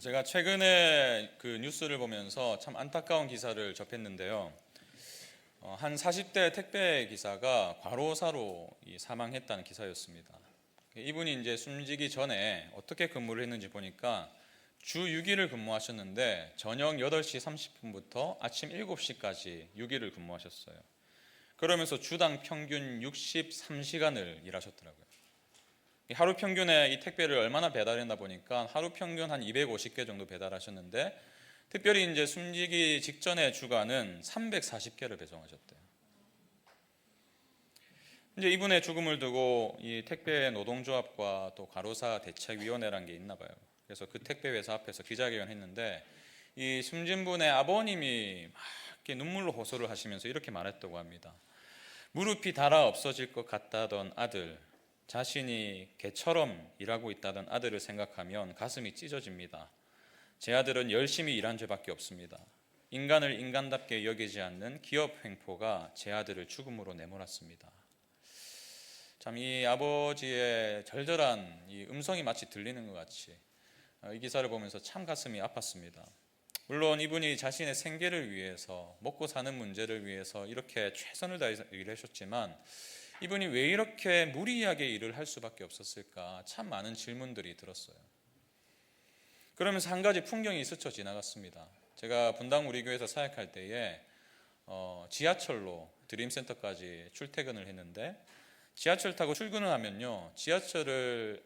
제가 최근에 그 뉴스를 보면서 참 안타까운 기사를 접했는데요. 한 40대 택배 기사가 과로사로 사망했다는 기사였습니다. 이분이 이제 숨지기 전에 어떻게 근무를 했는지 보니까 주 6일을 근무하셨는데 저녁 8시 30분부터 아침 7시까지 6일을 근무하셨어요. 그러면서 주당 평균 63시간을 일하셨더라고요. 하루 평균에 이 택배를 얼마나 배달했나 보니까 하루 평균 한 250개 정도 배달하셨는데, 특별히 이제 숨지기 직전의 주간은 340개를 배송하셨대요. 이제 이분의 죽음을 두고 이 택배 노동조합과 또 과로사 대책위원회라는 게 있나 봐요. 그래서 그 택배 회사 앞에서 기자회견 했는데, 이 숨진 분의 아버님이 막 이렇게 눈물로 호소를 하시면서 이렇게 말했다고 합니다. 무릎이 닳아 없어질 것 같다던 아들, 자신이 개처럼 일하고 있다던 아들을 생각하면 가슴이 찢어집니다. 제 아들은 열심히 일한 죄밖에 없습니다. 인간을 인간답게 여기지 않는 기업 횡포가 제 아들을 죽음으로 내몰았습니다. 참 이 아버지의 절절한 이 음성이 마치 들리는 것 같이 이 기사를 보면서 참 가슴이 아팠습니다. 물론 이분이 자신의 생계를 위해서, 먹고 사는 문제를 위해서 이렇게 최선을 다해서 일하셨지만, 이분이 왜 이렇게 무리하게 일을 할 수밖에 없었을까, 참 많은 질문들이 들었어요. 그러면서 한 가지 풍경이 스쳐 지나갔습니다. 제가 분당 우리 교회에서 사역할 때에 지하철로 드림센터까지 출퇴근을 했는데, 지하철 타고 출근을 하면요, 지하철을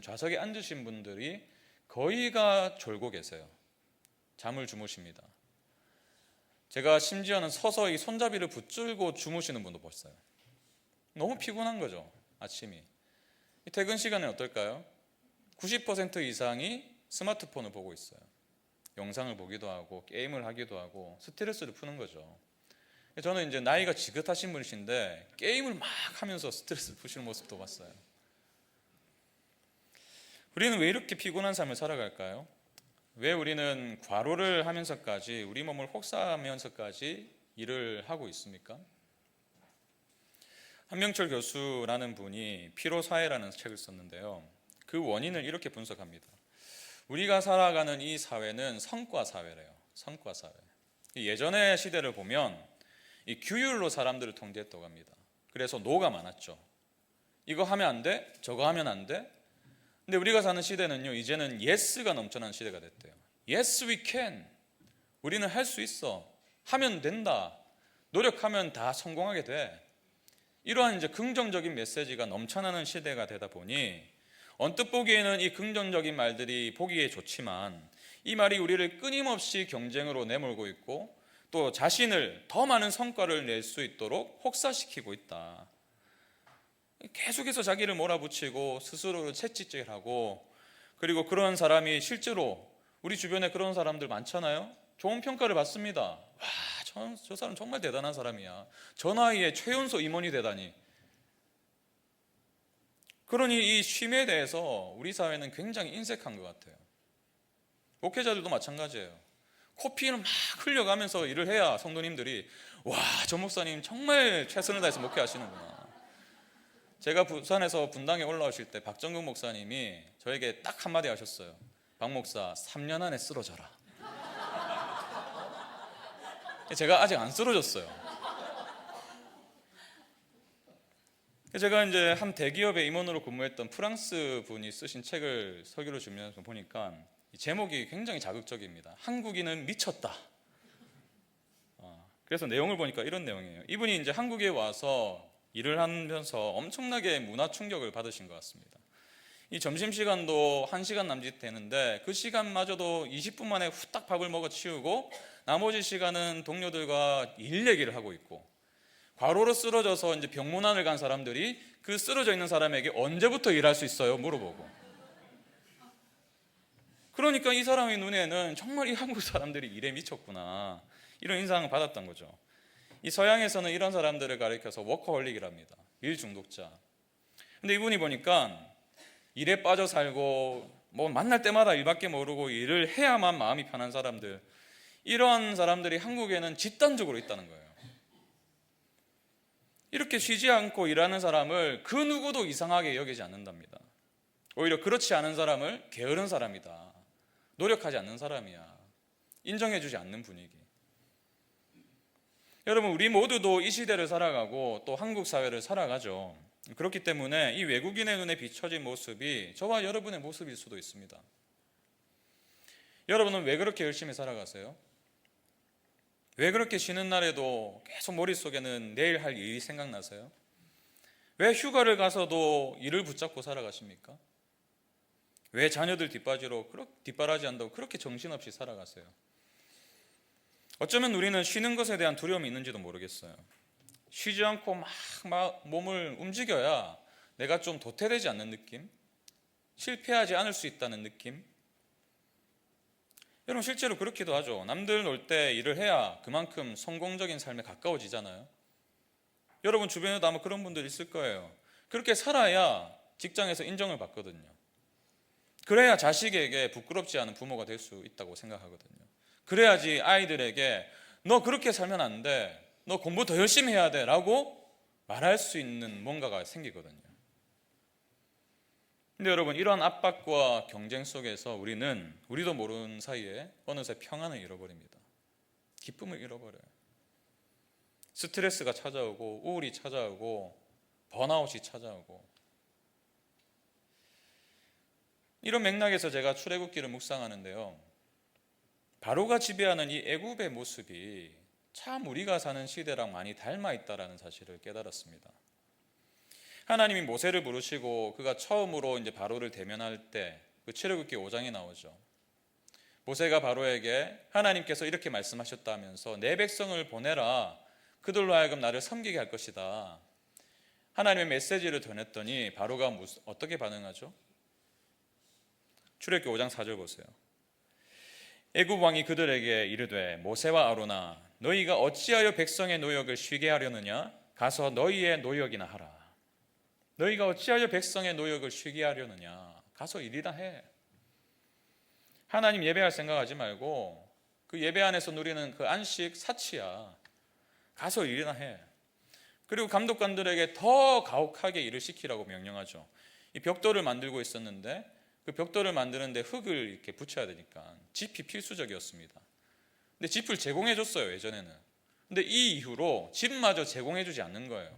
좌석에 앉으신 분들이 거의가 졸고 계세요. 잠을 주무십니다. 제가 심지어는 서서 이 손잡이를 붙들고 주무시는 분도 봤어요. 너무 피곤한 거죠, 아침이. 퇴근 시간은 어떨까요? 90% 이상이 스마트폰을 보고 있어요. 영상을 보기도 하고 게임을 하기도 하고 스트레스를 푸는 거죠. 저는 이제 나이가 지긋하신 분이신데 게임을 막 하면서 스트레스 푸시는 모습도 봤어요. 우리는 왜 이렇게 피곤한 삶을 살아갈까요? 왜 우리는 과로를 하면서까지, 우리 몸을 혹사하면서까지 일을 하고 있습니까? 한명철 교수라는 분이 피로사회라는 책을 썼는데요, 그 원인을 이렇게 분석합니다. 우리가 살아가는 이 사회는 성과사회래요. 성과사회. 예전의 시대를 보면 이 규율로 사람들을 통제했다고 합니다. 그래서 노가 많았죠. 이거 하면 안 돼, 저거 하면 안 돼. 근데 우리가 사는 시대는요, 이제는 예스가 넘쳐나는 시대가 됐대요. Yes, we can. 우리는 할 수 있어. 하면 된다. 노력하면 다 성공하게 돼. 이러한 이제 긍정적인 메시지가 넘쳐나는 시대가 되다 보니, 언뜻 보기에는 이 긍정적인 말들이 보기에 좋지만, 이 말이 우리를 끊임없이 경쟁으로 내몰고 있고, 또 자신을 더 많은 성과를 낼 수 있도록 혹사시키고 있다. 계속해서 자기를 몰아붙이고 스스로를 채찍질하고, 그리고 그런 사람이 실제로 우리 주변에 그런 사람들 많잖아요. 좋은 평가를 받습니다. 와, 저 사람 정말 대단한 사람이야. 저 나이에 최연소 임원이 되다니. 그러니 이 쉼에 대해서 우리 사회는 굉장히 인색한 것 같아요. 목회자들도 마찬가지예요. 코피를 막 흘려가면서 일을 해야 성도님들이, 와, 저 목사님 정말 최선을 다해서 목회하시는구나. 제가 부산에서 분당에 올라오실 때 박정근 목사님이 저에게 딱 한마디 하셨어요. 박 목사, 3년 안에 쓰러져라. 제가 아직 안 쓰러졌어요. 제가 이제 한 대기업의 임원으로 근무했던 프랑스 분이 쓰신 책을 서기로 준비해서 보니까 제목이 굉장히 자극적입니다. 한국인은 미쳤다. 그래서 내용을 보니까 이런 내용이에요. 이분이 이제 한국에 와서 일을 하면서 엄청나게 문화 충격을 받으신 것 같습니다. 이 점심시간도 1시간 남짓 되는데 그 시간마저도 20분 만에 후딱 밥을 먹어 치우고, 나머지 시간은 동료들과 일 얘기를 하고 있고, 과로로 쓰러져서 이제 병문안을 간 사람들이 그 쓰러져 있는 사람에게 언제부터 일할 수 있어요? 물어보고. 그러니까 이 사람의 눈에는 정말 이 한국 사람들이 일에 미쳤구나, 이런 인상을 받았던 거죠. 이 서양에서는 이런 사람들을 가리켜서 워커홀릭이랍니다. 일 중독자. 근데 이분이 보니까 일에 빠져 살고 뭐 만날 때마다 일밖에 모르고 일을 해야만 마음이 편한 사람들, 이런 사람들이 한국에는 집단적으로 있다는 거예요. 이렇게 쉬지 않고 일하는 사람을 그 누구도 이상하게 여기지 않는답니다. 오히려 그렇지 않은 사람을 게으른 사람이다, 노력하지 않는 사람이야. 인정해주지 않는 분위기. 여러분, 우리 모두도 이 시대를 살아가고 또 한국 사회를 살아가죠. 그렇기 때문에 이 외국인의 눈에 비춰진 모습이 저와 여러분의 모습일 수도 있습니다. 여러분은 왜 그렇게 열심히 살아가세요? 왜 그렇게 쉬는 날에도 계속 머릿속에는 내일 할 일이 생각나세요? 왜 휴가를 가서도 일을 붙잡고 살아가십니까? 왜 자녀들 뒷바라지 한다고 그렇게 정신없이 살아가세요? 어쩌면 우리는 쉬는 것에 대한 두려움이 있는지도 모르겠어요. 쉬지 않고 막 몸을 움직여야 내가 좀 도태되지 않는 느낌? 실패하지 않을 수 있다는 느낌? 여러분, 실제로 그렇기도 하죠. 남들 놀 때 일을 해야 그만큼 성공적인 삶에 가까워지잖아요. 여러분 주변에도 아마 그런 분들 있을 거예요. 그렇게 살아야 직장에서 인정을 받거든요. 그래야 자식에게 부끄럽지 않은 부모가 될 수 있다고 생각하거든요. 그래야지 아이들에게 너 그렇게 살면 안 돼, 너 공부 더 열심히 해야 돼 라고 말할 수 있는 뭔가가 생기거든요. 근데 여러분, 이러한 압박과 경쟁 속에서 우리도 모르는 사이에 어느새 평안을 잃어버립니다. 기쁨을 잃어버려요. 스트레스가 찾아오고 우울이 찾아오고 번아웃이 찾아오고. 이런 맥락에서 제가 출애굽기를 묵상하는데요, 바로가 지배하는 이 애굽의 모습이 참 우리가 사는 시대랑 많이 닮아 있다라는 사실을 깨달았습니다. 하나님이 모세를 부르시고 그가 처음으로 이제 바로를 대면할 때 그 출애굽기 5장에 나오죠. 모세가 바로에게 하나님께서 이렇게 말씀하셨다면서 내 백성을 보내라, 그들로 하여금 나를 섬기게 할 것이다. 하나님의 메시지를 전했더니 바로가 어떻게 반응하죠? 출애굽기 5장 4절 보세요. 애굽 왕이 그들에게 이르되 모세와 아론아, 너희가 어찌하여 백성의 노역을 쉬게 하려느냐? 가서 너희의 노역이나 하라. 너희가 어찌하여 백성의 노역을 쉬게 하려느냐? 가서 일이나 해. 하나님 예배할 생각하지 말고 그 예배 안에서 누리는 그 안식 사치야. 가서 일이나 해. 그리고 감독관들에게 더 가혹하게 일을 시키라고 명령하죠. 이 벽돌을 만들고 있었는데 그 벽돌을 만드는데 흙을 이렇게 붙여야 되니까 짚이 필수적이었습니다. 근데 짚을 제공해 줬어요, 예전에는. 근데 이 이후로 짚마저 제공해 주지 않는 거예요.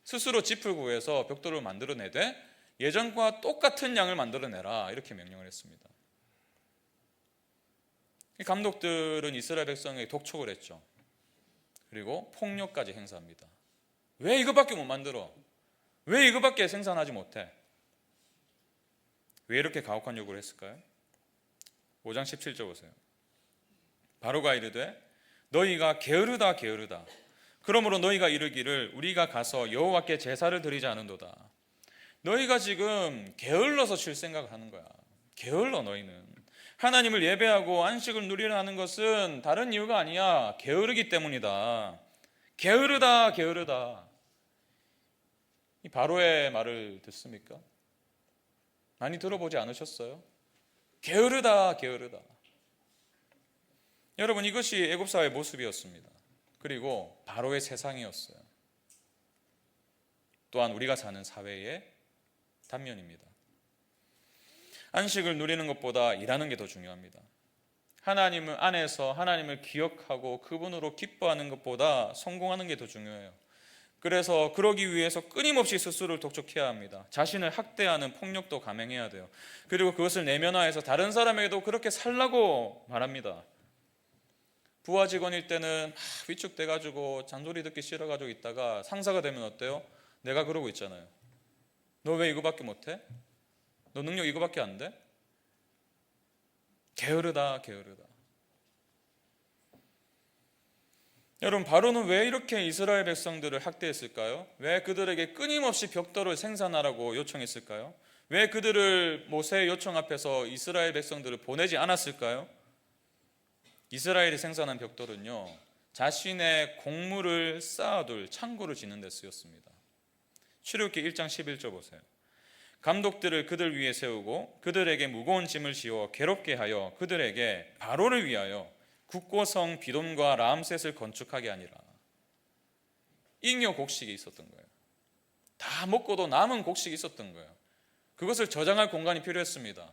스스로 짚을 구해서 벽돌을 만들어내되 예전과 똑같은 양을 만들어내라, 이렇게 명령을 했습니다. 이 감독들은 이스라엘 백성에게 독촉을 했죠. 그리고 폭력까지 행사합니다. 왜 이거밖에 못 만들어? 왜 이거밖에 생산하지 못해? 왜 이렇게 가혹한 요구를 했을까요? 5장 17절 보세요. 바로가 이르되 너희가 게으르다 게으르다. 그러므로 너희가 이르기를 우리가 가서 여호와께 제사를 드리지 않은도다. 너희가 지금 게을러서 쉴 생각을 하는 거야. 게을러. 너희는 하나님을 예배하고 안식을 누리려는 것은 다른 이유가 아니야. 게으르기 때문이다. 게으르다 게으르다. 이 바로의 말을 듣습니까? 많이 들어보지 않으셨어요? 게으르다 게으르다. 여러분, 이것이 애굽 사회의 모습이었습니다. 그리고 바로의 세상이었어요. 또한 우리가 사는 사회의 단면입니다. 안식을 누리는 것보다 일하는 게 더 중요합니다. 하나님을 안에서 하나님을 기억하고 그분으로 기뻐하는 것보다 성공하는 게 더 중요해요. 그래서 그러기 위해서 끊임없이 스스로를 독촉해야 합니다. 자신을 학대하는 폭력도 감행해야 돼요. 그리고 그것을 내면화해서 다른 사람에게도 그렇게 살라고 말합니다. 부하 직원일 때는 위축돼가지고 잔소리 듣기 싫어가지고 있다가 상사가 되면 어때요? 내가 그러고 있잖아요. 너 왜 이거밖에 못해? 너 능력 이거밖에 안 돼? 게으르다 게으르다. 여러분, 바로는 왜 이렇게 이스라엘 백성들을 학대했을까요? 왜 그들에게 끊임없이 벽돌을 생산하라고 요청했을까요? 왜 그들을 모세의 요청 앞에서 이스라엘 백성들을 보내지 않았을까요? 이스라엘이 생산한 벽돌은요, 자신의 곡물을 쌓아둘 창고를 짓는 데 쓰였습니다. 출애굽기 1장 11절 보세요. 감독들을 그들 위에 세우고 그들에게 무거운 짐을 지어 괴롭게 하여 그들에게 바로를 위하여 국고성 비돔과 라암셋을 건축하게 하니라. 잉여 곡식이 있었던 거예요. 다 먹고도 남은 곡식이 있었던 거예요. 그것을 저장할 공간이 필요했습니다.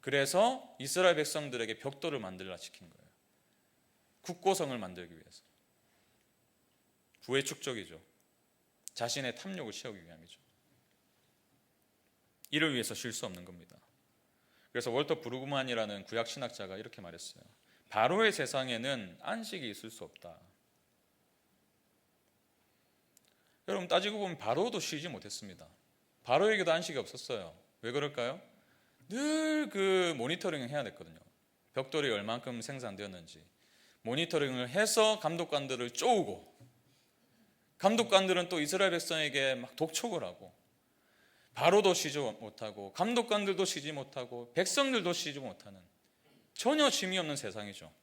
그래서 이스라엘 백성들에게 벽돌을 만들라 시킨 거예요. 국고성을 만들기 위해서. 부의 축적이죠. 자신의 탐욕을 채우기 위함이죠. 이를 위해서 쉴 수 없는 겁니다. 그래서 월터 브루그만이라는 구약 신학자가 이렇게 말했어요. 바로의 세상에는 안식이 있을 수 없다. 여러분 따지고 보면 바로도 쉬지 못했습니다. 바로에게도 안식이 없었어요. 왜 그럴까요? 늘 그 모니터링을 해야 됐거든요. 벽돌이 얼만큼 생산되었는지 모니터링을 해서 감독관들을 쪼우고, 감독관들은 또 이스라엘 백성에게 막 독촉을 하고, 바로도 쉬지 못하고 감독관들도 쉬지 못하고 백성들도 쉬지 못하는 전혀 쉼이 없는 세상이죠.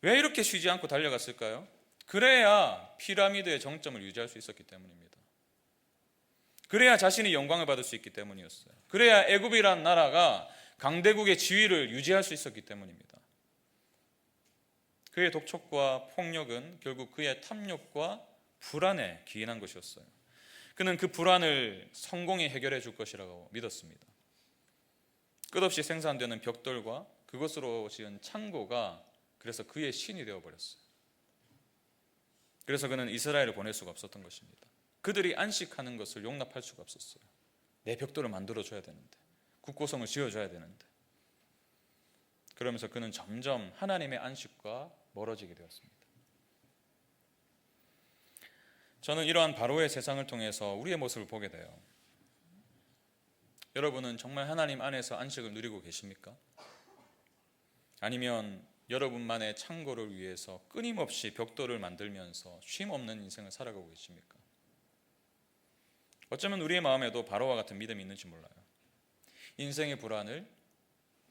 왜 이렇게 쉬지 않고 달려갔을까요? 그래야 피라미드의 정점을 유지할 수 있었기 때문입니다. 그래야 자신이 영광을 받을 수 있기 때문이었어요. 그래야 애굽이란 나라가 강대국의 지위를 유지할 수 있었기 때문입니다. 그의 독촉과 폭력은 결국 그의 탐욕과 불안에 기인한 것이었어요. 그는 그 불안을 성공히 해결해 줄 것이라고 믿었습니다. 끝없이 생산되는 벽돌과 그것으로 지은 창고가 그래서 그의 신이 되어버렸어요. 그래서 그는 이스라엘을 보낼 수가 없었던 것입니다. 그들이 안식하는 것을 용납할 수가 없었어요. 내 벽돌을 만들어줘야 되는데, 국고성을 지어줘야 되는데. 그러면서 그는 점점 하나님의 안식과 멀어지게 되었습니다. 저는 이러한 바로의 세상을 통해서 우리의 모습을 보게 돼요. 여러분은 정말 하나님 안에서 안식을 누리고 계십니까? 아니면 여러분만의 창고를 위해서 끊임없이 벽돌을 만들면서 쉼 없는 인생을 살아가고 계십니까? 어쩌면 우리의 마음에도 바로와 같은 믿음이 있는지 몰라요. 인생의 불안을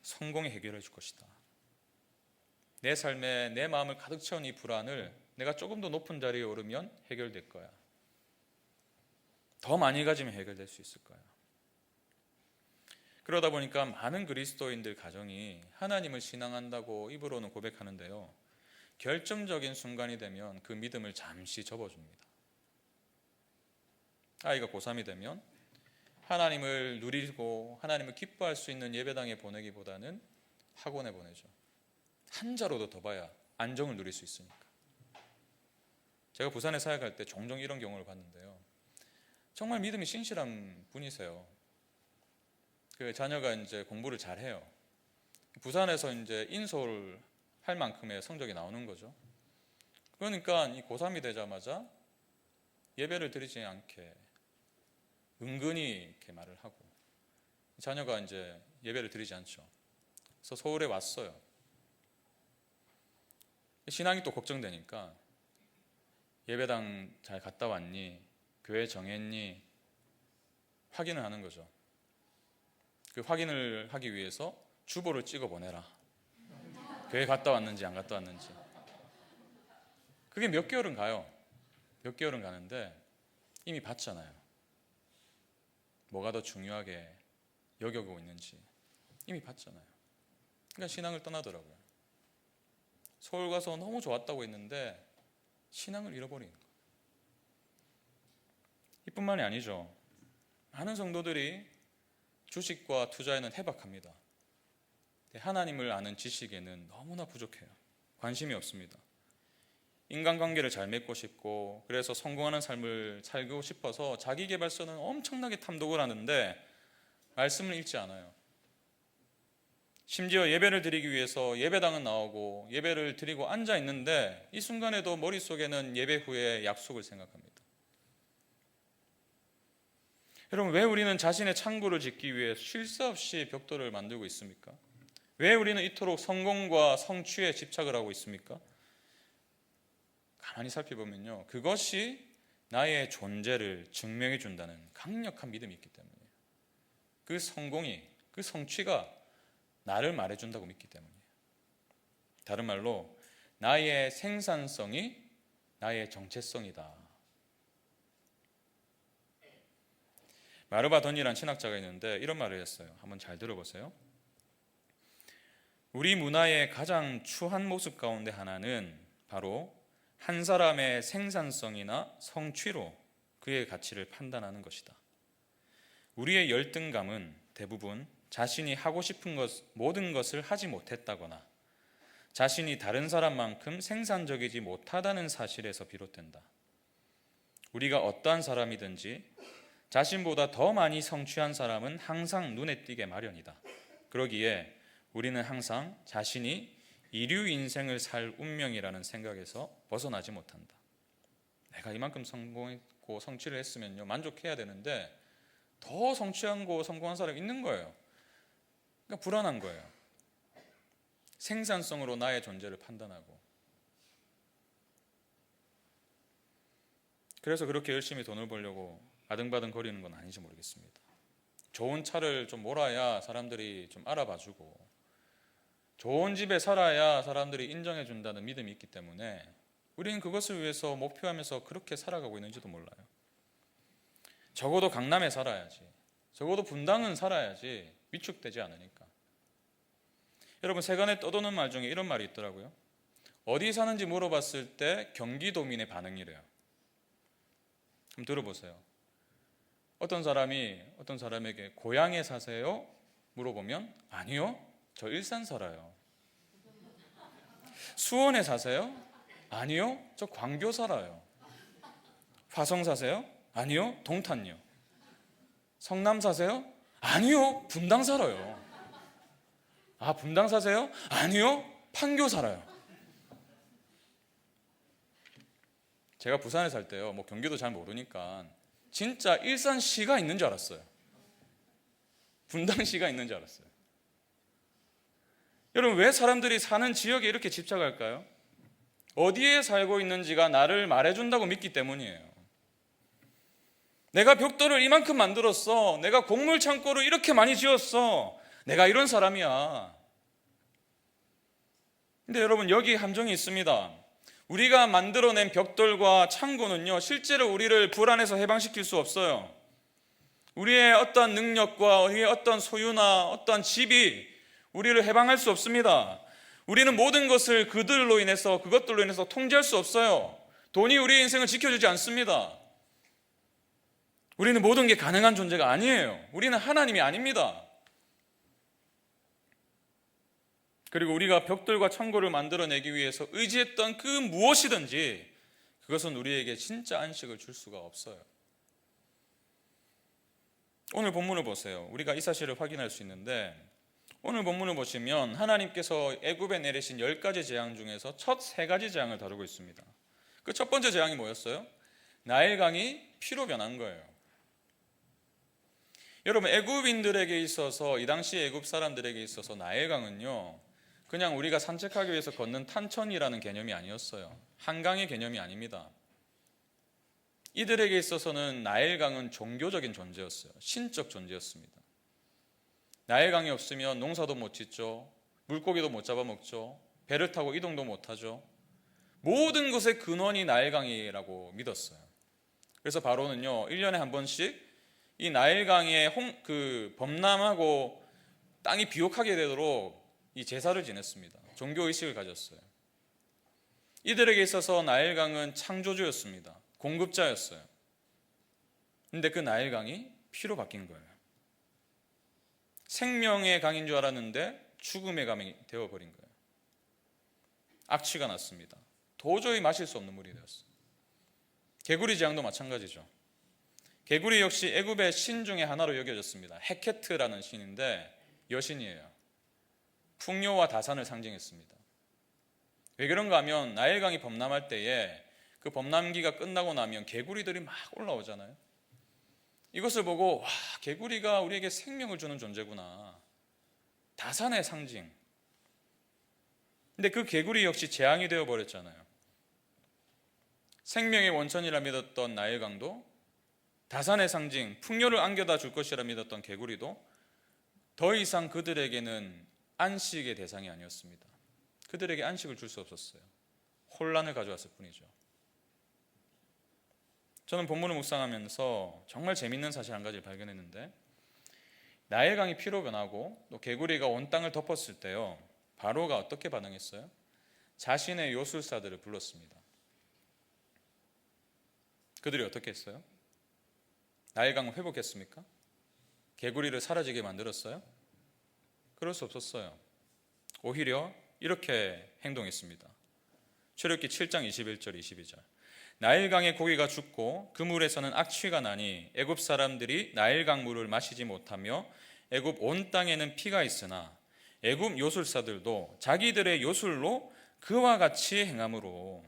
성공히 해결해 줄 것이다. 내 삶에 내 마음을 가득 채운 이 불안을 내가 조금 더 높은 자리에 오르면 해결될 거야. 더 많이 가지면 해결될 수 있을 거야. 그러다 보니까 많은 그리스도인들 가정이 하나님을 신앙한다고 입으로는 고백하는데요, 결정적인 순간이 되면 그 믿음을 잠시 접어줍니다. 아이가 고3이 되면 하나님을 누리고 하나님을 기뻐할 수 있는 예배당에 보내기보다는 학원에 보내죠. 한 자로도 더 봐야 안정을 누릴 수 있으니까. 제가 부산에 사역할 때 종종 이런 경우를 봤는데요, 정말 믿음이 신실한 분이세요. 그 자녀가 이제 공부를 잘해요. 부산에서 이제 인서울 할 만큼의 성적이 나오는 거죠. 그러니까 이 고3이 되자마자 예배를 드리지 않게 은근히 이렇게 말을 하고, 자녀가 이제 예배를 드리지 않죠. 그래서 서울에 왔어요. 신앙이 또 걱정되니까 예배당 잘 갔다 왔니? 교회 정했니? 확인을 하는 거죠. 그 확인을 하기 위해서 주보를 찍어 보내라. 교회 갔다 왔는지 안 갔다 왔는지. 그게 몇 개월은 가요. 몇 개월은 가는데 이미 봤잖아요. 뭐가 더 중요하게 여겨고 있는지 이미 봤잖아요. 그러니까 신앙을 떠나더라고요. 서울 가서 너무 좋았다고 했는데 신앙을 잃어버리는 거예요. 이뿐만이 아니죠. 많은 성도들이 주식과 투자에는 해박합니다. 하나님을 아는 지식에는 너무나 부족해요. 관심이 없습니다. 인간관계를 잘 맺고 싶고, 그래서 성공하는 삶을 살고 싶어서 자기계발서는 엄청나게 탐독을 하는데 말씀을 읽지 않아요. 심지어 예배를 드리기 위해서 예배당은 나오고 예배를 드리고 앉아 있는데 이 순간에도 머릿속에는 예배 후에 약속을 생각합니다. 여러분, 왜 우리는 자신의 창고를 짓기 위해 쉴 새 없이 벽돌을 만들고 있습니까? 왜 우리는 이토록 성공과 성취에 집착을 하고 있습니까? 가만히 살펴보면요, 그것이 나의 존재를 증명해 준다는 강력한 믿음이 있기 때문이에요. 그 성공이, 그 성취가 나를 말해준다고 믿기 때문이에요. 다른 말로 나의 생산성이 나의 정체성이다. 마르바돈이라는 신학자가 있는데 이런 말을 했어요. 한번 잘 들어보세요. 우리 문화의 가장 추한 모습 가운데 하나는 바로 한 사람의 생산성이나 성취로 그의 가치를 판단하는 것이다. 우리의 열등감은 대부분 자신이 하고 싶은 모든 것을 하지 못했다거나 자신이 다른 사람만큼 생산적이지 못하다는 사실에서 비롯된다. 우리가 어떠한 사람이든지 자신보다 더 많이 성취한 사람은 항상 눈에 띄게 마련이다. 그러기에 우리는 항상 자신이 이류 인생을 살 운명이라는 생각에서 벗어나지 못한다. 내가 이만큼 성공했고 성취를 했으면요 만족해야 되는데 더 성취하고 성공한 사람이 있는 거예요. 그러니까 불안한 거예요. 생산성으로 나의 존재를 판단하고. 그래서 그렇게 열심히 돈을 벌려고 아등바등 거리는 건 아닌지 모르겠습니다. 좋은 차를 좀 몰아야 사람들이 좀 알아봐주고 좋은 집에 살아야 사람들이 인정해준다는 믿음이 있기 때문에 우리는 그것을 위해서 목표하면서 그렇게 살아가고 있는지도 몰라요. 적어도 강남에 살아야지, 적어도 분당은 살아야지 위축되지 않으니까. 여러분, 세간에 떠도는 말 중에 이런 말이 있더라고요. 어디 사는지 물어봤을 때 경기도민의 반응이래요. 한번 들어보세요. 어떤 사람이 어떤 사람에게 고향에 사세요? 물어보면 아니요, 저 일산 살아요. 수원에 사세요? 아니요, 저 광교 살아요. 화성 사세요? 아니요, 동탄요. 성남 사세요? 아니요, 분당 살아요. 아, 분당 사세요? 아니요, 판교 살아요. 제가 부산에 살 때요, 뭐 경기도 잘 모르니까 진짜 일산시가 있는 줄 알았어요. 분당시가 있는 줄 알았어요. 여러분, 왜 사람들이 사는 지역에 이렇게 집착할까요? 어디에 살고 있는지가 나를 말해준다고 믿기 때문이에요. 내가 벽돌을 이만큼 만들었어. 내가 곡물 창고를 이렇게 많이 지었어. 내가 이런 사람이야. 근데 여러분, 여기 함정이 있습니다. 우리가 만들어낸 벽돌과 창고는요, 실제로 우리를 불안에서 해방시킬 수 없어요. 우리의 어떤 능력과 우리의 어떤 소유나 어떤 집이 우리를 해방할 수 없습니다. 우리는 모든 것을 그것들로 인해서 통제할 수 없어요. 돈이 우리의 인생을 지켜주지 않습니다. 우리는 모든 게 가능한 존재가 아니에요. 우리는 하나님이 아닙니다. 그리고 우리가 벽돌과 창고를 만들어내기 위해서 의지했던 그 무엇이든지 그것은 우리에게 진짜 안식을 줄 수가 없어요. 오늘 본문을 보세요. 우리가 이 사실을 확인할 수 있는데, 오늘 본문을 보시면 하나님께서 애굽에 내리신 10가지 재앙 중에서 첫 3가지 재앙을 다루고 있습니다. 그 첫 번째 재앙이 뭐였어요? 나일강이 피로 변한 거예요. 여러분, 애굽인들에게 있어서, 이 당시 애굽 사람들에게 있어서 나일강은요, 그냥 우리가 산책하기 위해서 걷는 탄천이라는 개념이 아니었어요. 한강의 개념이 아닙니다. 이들에게 있어서는 나일강은 종교적인 존재였어요. 신적 존재였습니다. 나일강이 없으면 농사도 못 짓죠. 물고기도 못 잡아먹죠. 배를 타고 이동도 못하죠. 모든 것의 근원이 나일강이라고 믿었어요. 그래서 바로는요, 1년에 한 번씩 이 나일강에 범람하고 땅이 비옥하게 되도록 이 제사를 지냈습니다. 종교의식을 가졌어요. 이들에게 있어서 나일강은 창조주였습니다. 공급자였어요. 근데 그 나일강이 피로 바뀐 거예요. 생명의 강인 줄 알았는데 죽음의 강이 되어버린 거예요. 악취가 났습니다. 도저히 마실 수 없는 물이 되었어요. 개구리 재앙도 마찬가지죠. 개구리 역시 애굽의 신 중에 하나로 여겨졌습니다. 헤케트라는 신인데 여신이에요. 풍요와 다산을 상징했습니다. 왜 그런가 하면 나일강이 범람할 때에 그 범람기가 끝나고 나면 개구리들이 막 올라오잖아요. 이것을 보고 와, 개구리가 우리에게 생명을 주는 존재구나. 다산의 상징. 근데 그 개구리 역시 재앙이 되어버렸잖아요. 생명의 원천이라 믿었던 나일강도, 다산의 상징, 풍요를 안겨다 줄 것이라 믿었던 개구리도 더 이상 그들에게는 안식의 대상이 아니었습니다. 그들에게 안식을 줄 수 없었어요. 혼란을 가져왔을 뿐이죠. 저는 본문을 묵상하면서 정말 재밌는 사실 한 가지를 발견했는데, 나일강이 피로 변하고 또 개구리가 온 땅을 덮었을 때요, 바로가 어떻게 반응했어요? 자신의 요술사들을 불렀습니다. 그들이 어떻게 했어요? 나일강을 회복했습니까? 개구리를 사라지게 만들었어요? 그럴 수 없었어요. 오히려 이렇게 행동했습니다. 출애굽기 7장 21절 22절. 나일강의 고기가 죽고 그 물에서는 악취가 나니 애굽 사람들이 나일강 물을 마시지 못하며 애굽 온 땅에는 피가 있으나 애굽 요술사들도 자기들의 요술로 그와 같이 행함으로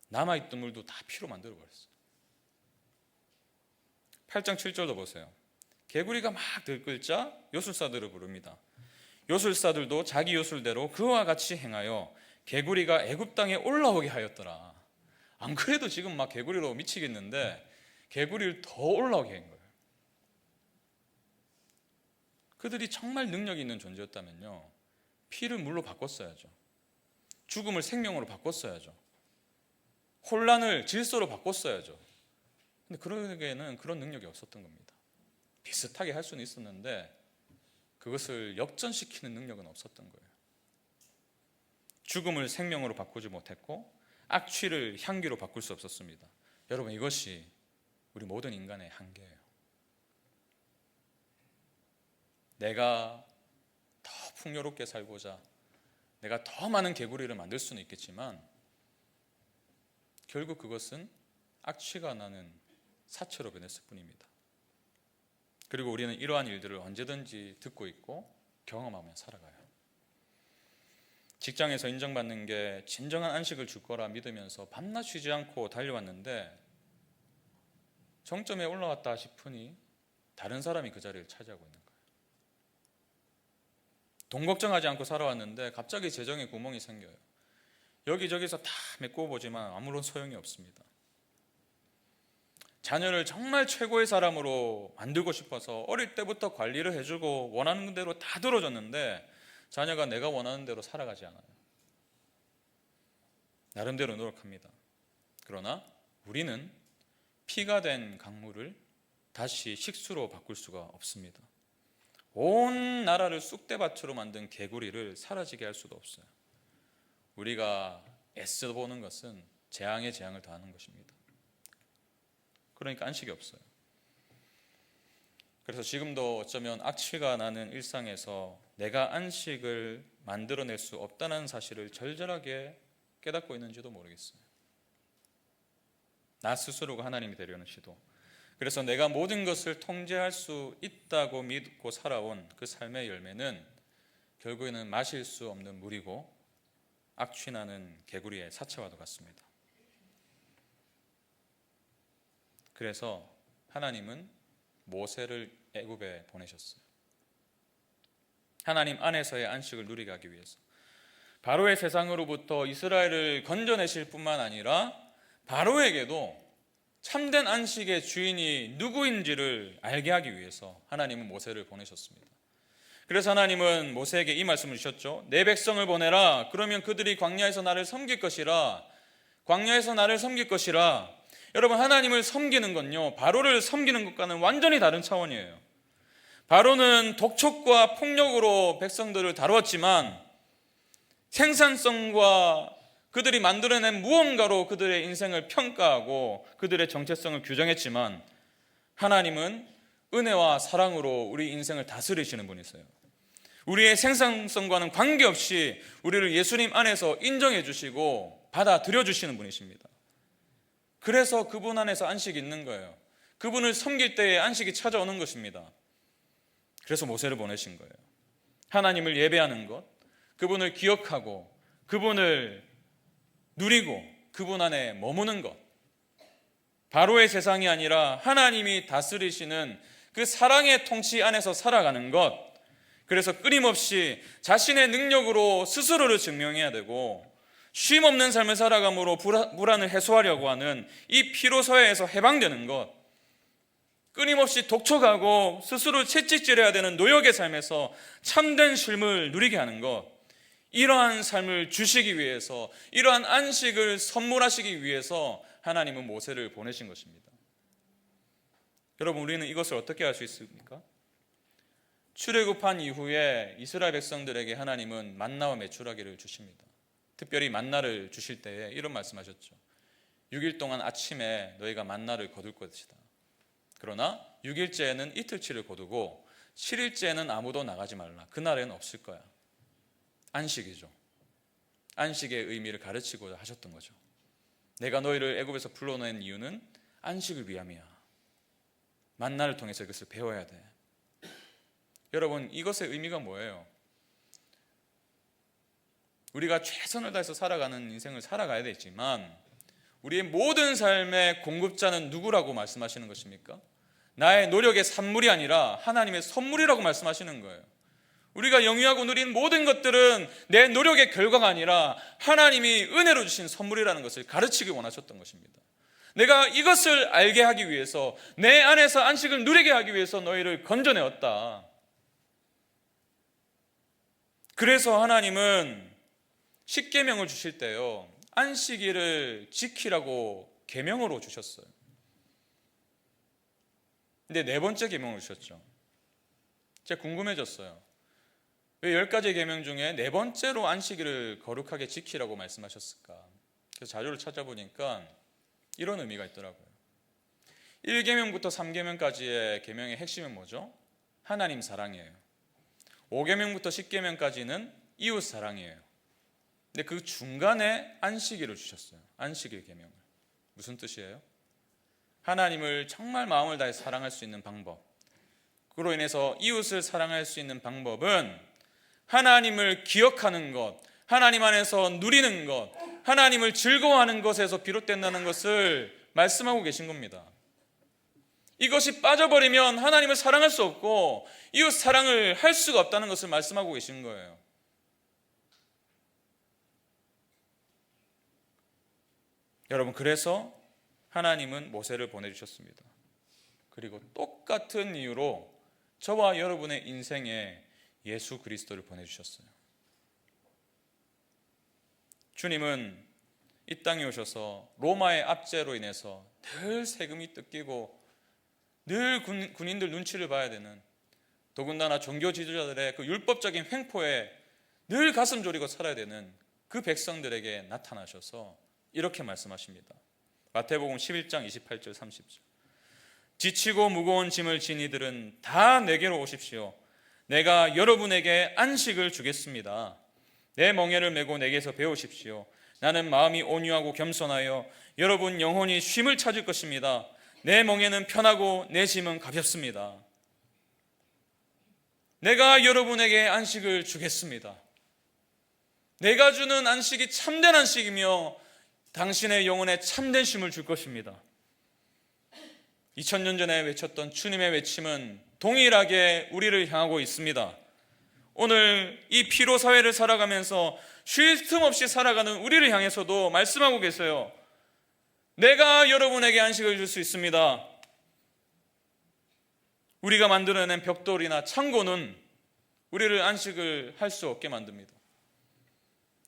남아있던 물도 다 피로 만들어버렸어요. 8장 7절도 보세요. 개구리가 막 들끓자 요술사들을 부릅니다. 요술사들도 자기 요술대로 그와 같이 행하여 개구리가 애굽 땅에 올라오게 하였더라. 안 그래도 지금 막 개구리로 미치겠는데 개구리를 더 올라오게 한 거예요. 그들이 정말 능력이 있는 존재였다면요, 피를 물로 바꿨어야죠. 죽음을 생명으로 바꿨어야죠. 혼란을 질서로 바꿨어야죠. 근데 그러기에는 그런 능력이 없었던 겁니다. 비슷하게 할 수는 있었는데 그것을 역전시키는 능력은 없었던 거예요. 죽음을 생명으로 바꾸지 못했고 악취를 향기로 바꿀 수 없었습니다. 여러분, 이것이 우리 모든 인간의 한계예요. 내가 더 풍요롭게 살고자 내가 더 많은 개구리를 만들 수는 있겠지만 결국 그것은 악취가 나는 사체로 변했을 뿐입니다. 그리고 우리는 이러한 일들을 언제든지 듣고 있고 경험하며 살아가요. 직장에서 인정받는 게 진정한 안식을 줄 거라 믿으면서 밤낮 쉬지 않고 달려왔는데 정점에 올라왔다 싶으니 다른 사람이 그 자리를 차지하고 있는 거예요. 돈 걱정하지 않고 살아왔는데 갑자기 재정에 구멍이 생겨요. 여기저기서 다 메꿔보지만 아무런 소용이 없습니다. 자녀를 정말 최고의 사람으로 만들고 싶어서 어릴 때부터 관리를 해주고 원하는 대로 다 들어줬는데 자녀가 내가 원하는 대로 살아가지 않아요. 나름대로 노력합니다. 그러나 우리는 피가 된 강물을 다시 식수로 바꿀 수가 없습니다. 온 나라를 쑥대밭으로 만든 개구리를 사라지게 할 수도 없어요. 우리가 애써보는 것은 재앙에 재앙을 더하는 것입니다. 그러니까 안식이 없어요. 그래서 지금도 어쩌면 악취가 나는 일상에서 내가 안식을 만들어낼 수 없다는 사실을 절절하게 깨닫고 있는지도 모르겠어요. 나 스스로가 하나님이 되려는 시도. 그래서 내가 모든 것을 통제할 수 있다고 믿고 살아온 그 삶의 열매는 결국에는 마실 수 없는 물이고 악취나는 개구리의 사체와도 같습니다. 그래서 하나님은 모세를 애굽에 보내셨어요. 하나님 안에서의 안식을 누리게 하기 위해서 바로의 세상으로부터 이스라엘을 건져내실 뿐만 아니라 바로에게도 참된 안식의 주인이 누구인지를 알게 하기 위해서 하나님은 모세를 보내셨습니다. 그래서 하나님은 모세에게 이 말씀을 주셨죠. 내 백성을 보내라. 그러면 그들이 광야에서 나를 섬길 것이라. 광야에서 나를 섬길 것이라. 여러분, 하나님을 섬기는 건요, 바로를 섬기는 것과는 완전히 다른 차원이에요. 바로는 독촉과 폭력으로 백성들을 다루었지만 생산성과 그들이 만들어낸 무언가로 그들의 인생을 평가하고 그들의 정체성을 규정했지만 하나님은 은혜와 사랑으로 우리 인생을 다스리시는 분이세요. 우리의 생산성과는 관계없이 우리를 예수님 안에서 인정해 주시고 받아들여 주시는 분이십니다. 그래서 그분 안에서 안식이 있는 거예요. 그분을 섬길 때에 안식이 찾아오는 것입니다. 그래서 모세를 보내신 거예요. 하나님을 예배하는 것, 그분을 기억하고 그분을 누리고 그분 안에 머무는 것, 바로의 세상이 아니라 하나님이 다스리시는 그 사랑의 통치 안에서 살아가는 것. 그래서 끊임없이 자신의 능력으로 스스로를 증명해야 되고 쉼 없는 삶을 살아감으로 불안을 해소하려고 하는 이 피로서에서 해방되는 것, 끊임없이 독촉하고 스스로 채찍질해야 되는 노역의 삶에서 참된 쉼을 누리게 하는 것, 이러한 삶을 주시기 위해서, 이러한 안식을 선물하시기 위해서 하나님은 모세를 보내신 것입니다. 여러분, 우리는 이것을 어떻게 할 수 있습니까? 출애굽한 이후에 이스라엘 백성들에게 하나님은 만나와 메추라기를 주십니다. 특별히 만나를 주실 때에 이런 말씀하셨죠. 6일 동안 아침에 너희가 만나를 거둘 것이다. 그러나 6일째에는 이틀치를 거두고 7일째에는 아무도 나가지 말라. 그날에는 없을 거야. 안식이죠. 안식의 의미를 가르치고자 하셨던 거죠. 내가 너희를 애굽에서 불러낸 이유는 안식을 위함이야. 만나를 통해서 이것을 배워야 돼. 여러분, 이것의 의미가 뭐예요? 우리가 최선을 다해서 살아가는 인생을 살아가야 되지만 우리의 모든 삶의 공급자는 누구라고 말씀하시는 것입니까? 나의 노력의 산물이 아니라 하나님의 선물이라고 말씀하시는 거예요. 우리가 영위하고 누린 모든 것들은 내 노력의 결과가 아니라 하나님이 은혜로 주신 선물이라는 것을 가르치기 원하셨던 것입니다. 내가 이것을 알게 하기 위해서, 내 안에서 안식을 누리게 하기 위해서 너희를 건져내었다. 그래서 하나님은 십계명을 주실 때요, 안식일을 지키라고 계명으로 주셨어요. 근데 네 번째 계명을 주셨죠. 제가 궁금해졌어요. 왜 10가지 계명 중에 네 번째로 안식일을 거룩하게 지키라고 말씀하셨을까? 그래서 자료를 찾아보니까 이런 의미가 있더라고요. 1계명부터 3계명까지의 계명의 핵심은 뭐죠? 하나님 사랑이에요. 5계명부터 10계명까지는 이웃 사랑이에요. 근데 그 중간에 안식일을 주셨어요. 안식일 계명을. 무슨 뜻이에요? 하나님을 정말 마음을 다해 사랑할 수 있는 방법, 그로 인해서 이웃을 사랑할 수 있는 방법은 하나님을 기억하는 것, 하나님 안에서 누리는 것, 하나님을 즐거워하는 것에서 비롯된다는 것을 말씀하고 계신 겁니다. 이것이 빠져버리면 하나님을 사랑할 수 없고 이웃 사랑을 할 수가 없다는 것을 말씀하고 계신 거예요. 여러분, 그래서 하나님은 모세를 보내주셨습니다. 그리고 똑같은 이유로 저와 여러분의 인생에 예수 그리스도를 보내주셨어요. 주님은 이 땅에 오셔서 로마의 압제로 인해서 늘 세금이 뜯기고 늘 군인들 눈치를 봐야 되는, 더군다나 종교 지도자들의 그 율법적인 횡포에 늘 가슴 졸이고 살아야 되는 그 백성들에게 나타나셔서 이렇게 말씀하십니다. 마태복음 11장 28절 30절. 지치고 무거운 짐을 진 이들은 다 내게로 오십시오. 내가 여러분에게 안식을 주겠습니다. 내 멍에를 메고 내게서 배우십시오. 나는 마음이 온유하고 겸손하여 여러분 영혼이 쉼을 찾을 것입니다. 내 멍에는 편하고 내 짐은 가볍습니다. 내가 여러분에게 안식을 주겠습니다. 내가 주는 안식이 참된 안식이며 당신의 영혼에 참된 쉼을 줄 것입니다. 2000년 전에 외쳤던 주님의 외침은 동일하게 우리를 향하고 있습니다. 오늘 이 피로 사회를 살아가면서 쉴 틈 없이 살아가는 우리를 향해서도 말씀하고 계세요. 내가 여러분에게 안식을 줄 수 있습니다. 우리가 만들어낸 벽돌이나 창고는 우리를 안식을 할 수 없게 만듭니다.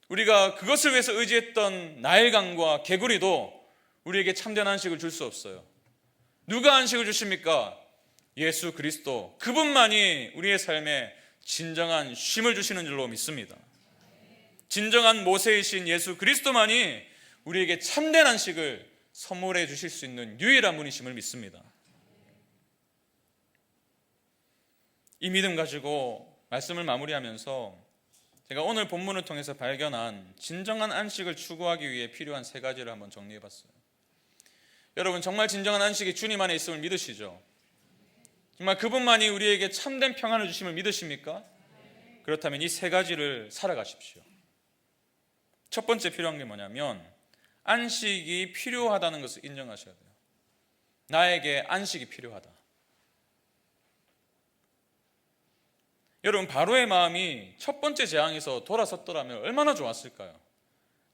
우리가 그것을 위해서 의지했던 나일강과 개구리도 우리에게 참된 안식을 줄 수 없어요. 누가 안식을 주십니까? 예수 그리스도, 그분만이 우리의 삶에 진정한 쉼을 주시는 줄로 믿습니다. 진정한 모세이신 예수 그리스도만이 우리에게 참된 안식을 선물해 주실 수 있는 유일한 분이심을 믿습니다. 이 믿음 가지고 말씀을 마무리하면서 제가 오늘 본문을 통해서 발견한 진정한 안식을 추구하기 위해 필요한 3가지를 한번 정리해 봤어요. 여러분, 정말 진정한 안식이 주님 안에 있음을 믿으시죠? 정말 그분만이 우리에게 참된 평안을 주심을 믿으십니까? 그렇다면 이 3가지를 살아가십시오. 첫 번째 필요한 게 뭐냐면 안식이 필요하다는 것을 인정하셔야 돼요. 나에게 안식이 필요하다. 여러분, 바로의 마음이 첫 번째 재앙에서 돌아섰더라면 얼마나 좋았을까요?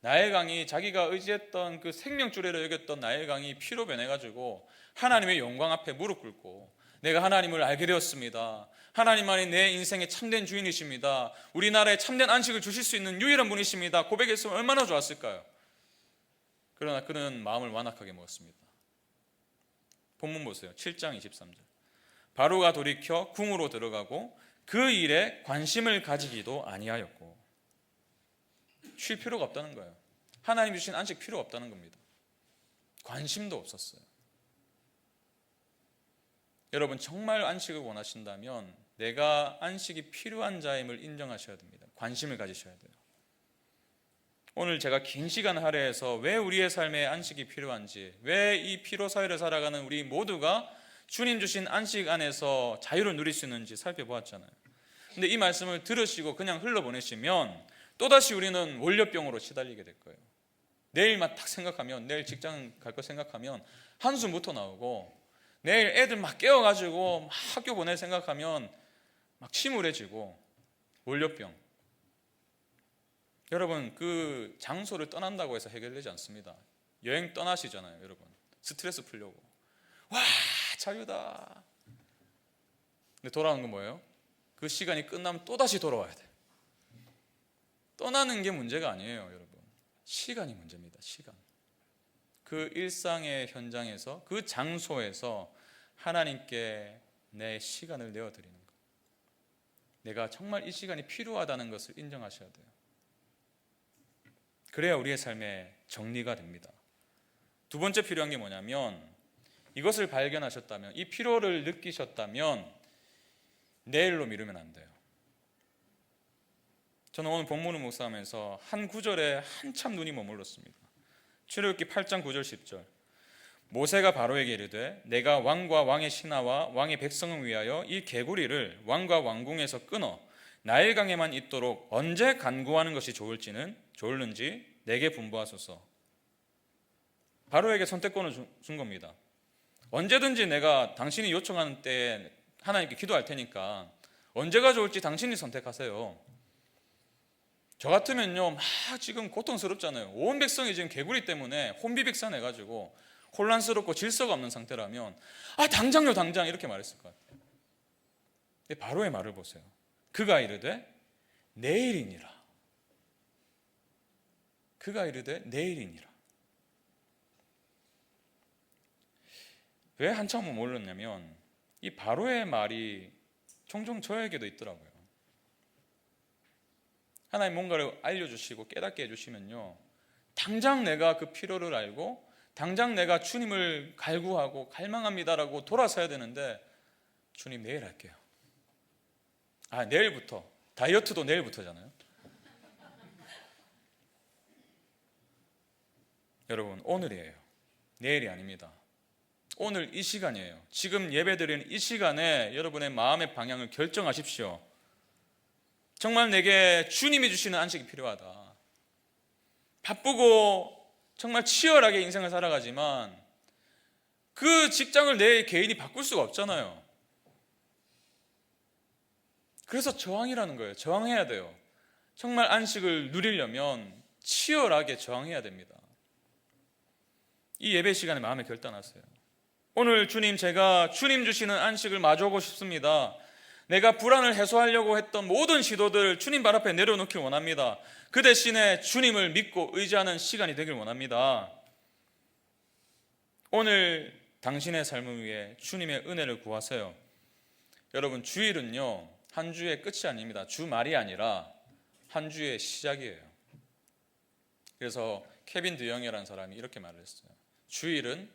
나일강이, 자기가 의지했던 그 생명줄에로 여겼던 나일강이 피로 변해가지고 하나님의 영광 앞에 무릎 꿇고 내가 하나님을 알게 되었습니다. 하나님만이 내 인생의 참된 주인이십니다. 우리나라에 참된 안식을 주실 수 있는 유일한 분이십니다. 고백했으면 얼마나 좋았을까요? 그러나 그는 마음을 완악하게 먹었습니다. 본문 보세요. 7장 23절. 바로가 돌이켜 궁으로 들어가고 그 일에 관심을 가지지도 아니하였고. 쉴 필요가 없다는 거예요. 하나님 주신 안식 필요 없다는 겁니다. 관심도 없었어요. 여러분 정말 안식을 원하신다면 내가 안식이 필요한 자임을 인정하셔야 됩니다. 관심을 가지셔야 돼요. 오늘 제가 긴 시간 할애해서 왜 우리의 삶에 안식이 필요한지, 왜 이 피로사회를 살아가는 우리 모두가 주님 주신 안식 안에서 자유를 누릴 수 있는지 살펴보았잖아요. 근데 이 말씀을 들으시고 그냥 흘러보내시면 또다시 우리는 월요병으로 시달리게 될 거예요. 내일만 딱 생각하면, 내일 직장 갈 거 생각하면 한숨부터 나오고, 내일 애들 막 깨워가지고 막 학교 보낼 생각하면 막 침울해지고, 월요병. 여러분, 그 장소를 떠난다고 해서 해결되지 않습니다. 여행 떠나시잖아요, 여러분. 스트레스 풀려고. 와, 자유다. 근데 돌아오는 건 뭐예요? 그 시간이 끝나면 또다시 돌아와야 돼. 떠나는 게 문제가 아니에요, 여러분. 시간이 문제입니다. 시간. 그 일상의 현장에서, 그 장소에서 하나님께 내 시간을 내어드리는 것. 내가 정말 이 시간이 필요하다는 것을 인정하셔야 돼요. 그래야 우리의 삶에 정리가 됩니다. 두 번째 필요한 게 뭐냐면, 이것을 발견하셨다면, 이 피로를 느끼셨다면 내일로 미루면 안 돼요. 저는 오늘 본문을 묵상하면서 한 구절에 한참 눈이 머물렀습니다. 출애굽기 8장 9절 10절. 모세가 바로에게 이르되 내가 왕과 왕의 신하와 왕의 백성을 위하여 이 개구리를 왕과 왕궁에서 끊어 나일강에만 있도록 언제 간구하는 것이 좋을는지 내게 분부하소서. 바로에게 선택권을 준 겁니다. 언제든지 내가 당신이 요청하는 때에 하나님께 기도할 테니까 언제가 좋을지 당신이 선택하세요. 저 같으면요, 막 지금 고통스럽잖아요. 온 백성이 지금 개구리 때문에 혼비백산해가지고 혼란스럽고 질서가 없는 상태라면 당장요, 당장 이렇게 말했을 것 같아요. 근데 바로의 말을 보세요. 그가 이르되 내일이니라. 그가 이르되 내일이니라. 왜 한참 머물렀냐면 이 바로의 말이 종종 저에게도 있더라고요. 하나님 뭔가를 알려주시고 깨닫게 해주시면요, 당장 내가 그 필요를 알고 당장 내가 주님을 갈구하고 갈망합니다라고 돌아서야 되는데, 주님 내일 할게요. 내일부터. 다이어트도 내일부터잖아요. 여러분, 오늘이에요. 내일이 아닙니다. 오늘 이 시간이에요. 지금 예배드리는 이 시간에 여러분의 마음의 방향을 결정하십시오. 정말 내게 주님이 주시는 안식이 필요하다. 바쁘고 정말 치열하게 인생을 살아가지만 그 직장을 내 개인이 바꿀 수가 없잖아요. 그래서 저항이라는 거예요. 저항해야 돼요. 정말 안식을 누리려면 치열하게 저항해야 됩니다. 이 예배 시간에 마음에 결단하세요. 오늘 주님, 제가 주님 주시는 안식을 마주하고 싶습니다. 내가 불안을 해소하려고 했던 모든 시도들 주님 발 앞에 내려놓길 원합니다. 그 대신에 주님을 믿고 의지하는 시간이 되길 원합니다. 오늘 당신의 삶을 위해 주님의 은혜를 구하세요. 여러분, 주일은요, 한 주의 끝이 아닙니다. 주말이 아니라 한 주의 시작이에요. 그래서 케빈 드영이라는 사람이 이렇게 말을 했어요. 주일은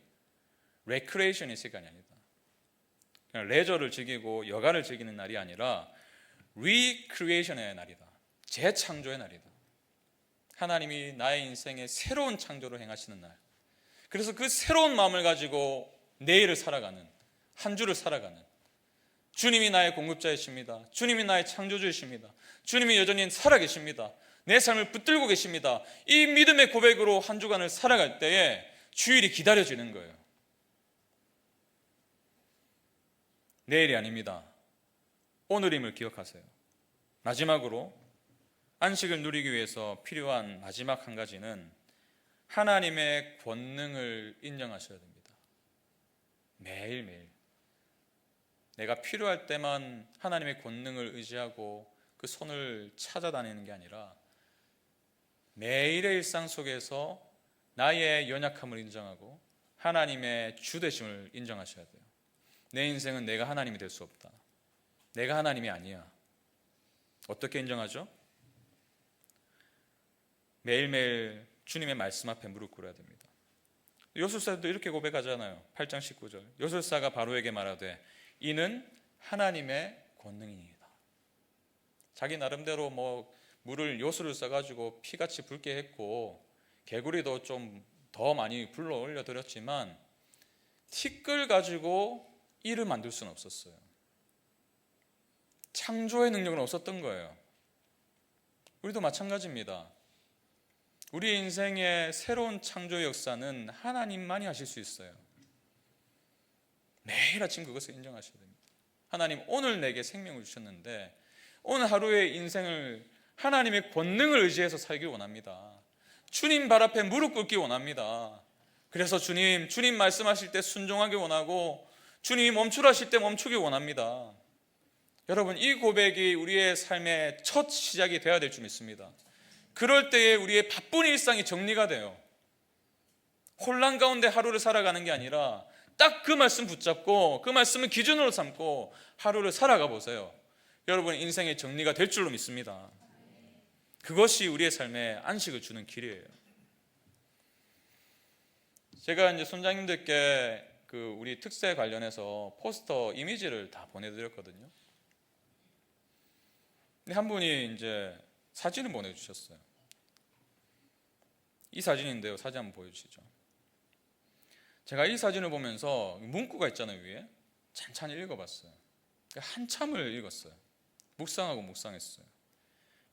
레크레이션의 시간이 아니다. 그냥 레저를 즐기고 여가를 즐기는 날이 아니라 리크리에이션의 날이다. 재창조의 날이다. 하나님이 나의 인생에 새로운 창조를 행하시는 날. 그래서 그 새로운 마음을 가지고 내일을 살아가는, 한 주를 살아가는, 주님이 나의 공급자이십니다. 주님이 나의 창조주이십니다. 주님이 여전히 살아계십니다. 내 삶을 붙들고 계십니다. 이 믿음의 고백으로 한 주간을 살아갈 때에 주일이 기다려지는 거예요. 내일이 아닙니다. 오늘임을 기억하세요. 마지막으로 안식을 누리기 위해서 필요한 마지막 한 가지는 하나님의 권능을 인정하셔야 됩니다. 매일매일 내가 필요할 때만 하나님의 권능을 의지하고 그 손을 찾아다니는 게 아니라 매일의 일상 속에서 나의 연약함을 인정하고 하나님의 주되심을 인정하셔야 돼요. 내 인생은 내가 하나님이 될 수 없다. 내가 하나님이 아니야. 어떻게 인정하죠? 매일매일 주님의 말씀 앞에 무릎 꿇어야 됩니다. 요술사도 이렇게 고백하잖아요. 8장 19절. 요술사가 바로에게 말하되 이는 하나님의 권능이니이다. 자기 나름대로 물을 요술을 써가지고 피같이 붉게 했고 개구리도 좀 더 많이 불러 올려드렸지만 티끌 가지고 이를 만들 수는 없었어요. 창조의 능력은 없었던 거예요. 우리도 마찬가지입니다. 우리 인생의 새로운 창조 역사는 하나님만이 하실 수 있어요. 매일 아침 그것을 인정하셔야 됩니다. 하나님, 오늘 내게 생명을 주셨는데 오늘 하루의 인생을 하나님의 권능을 의지해서 살길 원합니다. 주님 발 앞에 무릎 꿇기 원합니다. 그래서 주님 말씀하실 때 순종하기 원하고 주님이 멈추라실 때 멈추기 원합니다. 여러분, 이 고백이 우리의 삶의 첫 시작이 되어야 될 줄 믿습니다. 그럴 때에 우리의 바쁜 일상이 정리가 돼요. 혼란 가운데 하루를 살아가는 게 아니라 딱 그 말씀 붙잡고 그 말씀을 기준으로 삼고 하루를 살아가 보세요. 여러분, 인생의 정리가 될 줄로 믿습니다. 그것이 우리의 삶에 안식을 주는 길이에요. 제가 이제 손장님들께 우리 특세 관련해서 포스터 이미지를 다 보내드렸거든요. 근데 한 분이 이제 사진을 보내주셨어요. 이 사진인데요. 사진 한번 보여주시죠. 제가 이 사진을 보면서 문구가 있잖아요. 위에 찬찬히 읽어봤어요. 한참을 읽었어요. 묵상하고 묵상했어요.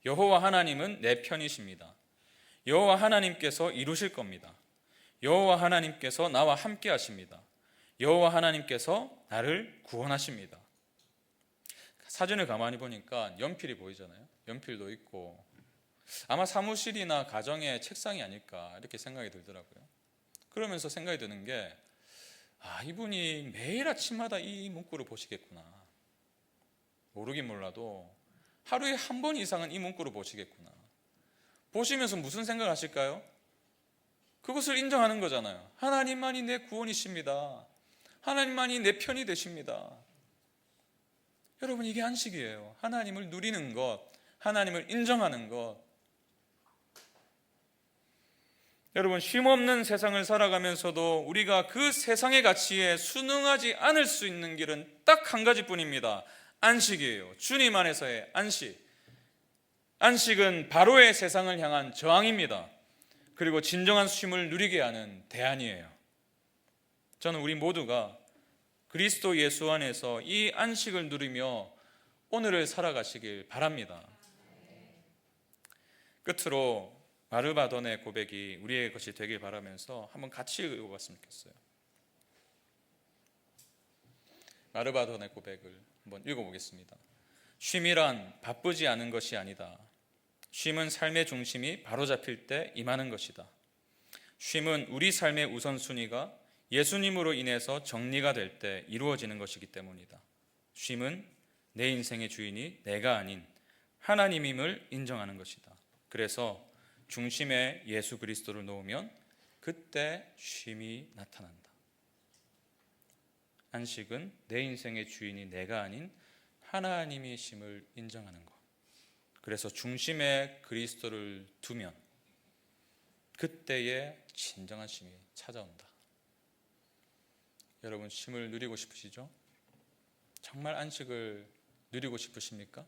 여호와 하나님은 내 편이십니다. 여호와 하나님께서 이루실 겁니다. 여호와 하나님께서 나와 함께 하십니다. 여호와 하나님께서 나를 구원하십니다. 사진을 가만히 보니까 연필이 보이잖아요. 연필도 있고 아마 사무실이나 가정의 책상이 아닐까 이렇게 생각이 들더라고요. 그러면서 생각이 드는 게 이분이 매일 아침마다 이 문구를 보시겠구나. 모르긴 몰라도 하루에 한 번 이상은 이 문구를 보시겠구나. 보시면서 무슨 생각을 하실까요? 그것을 인정하는 거잖아요. 하나님만이 내 구원이십니다. 하나님만이 내 편이 되십니다. 여러분, 이게 안식이에요. 하나님을 누리는 것, 하나님을 인정하는 것. 여러분, 쉼없는 세상을 살아가면서도 우리가 그 세상의 가치에 순응하지 않을 수 있는 길은 딱 한 가지뿐입니다. 안식이에요. 주님 안에서의 안식. 안식은 바로의 세상을 향한 저항입니다. 그리고 진정한 쉼을 누리게 하는 대안이에요. 저는 우리 모두가 그리스도 예수 안에서 이 안식을 누리며 오늘을 살아가시길 바랍니다. 끝으로 마르바돈의 고백이 우리의 것이 되길 바라면서 한번 같이 읽어봤으면 좋겠어요. 마르바돈의 고백을 한번 읽어보겠습니다. 쉼이란 바쁘지 않은 것이 아니다. 쉼은 삶의 중심이 바로잡힐 때 임하는 것이다. 쉼은 우리 삶의 우선순위가 예수님으로 인해서 정리가 될 때 이루어지는 것이기 때문이다. 쉼은 내 인생의 주인이 내가 아닌 하나님임을 인정하는 것이다. 그래서 중심에 예수 그리스도를 놓으면 그때 쉼이 나타난다. 안식은 내 인생의 주인이 내가 아닌 하나님이심을 인정하는 것. 그래서 중심에 그리스도를 두면 그때의 진정한 쉼이 찾아온다. 여러분, 쉼을 누리고 싶으시죠? 정말 안식을 누리고 싶으십니까?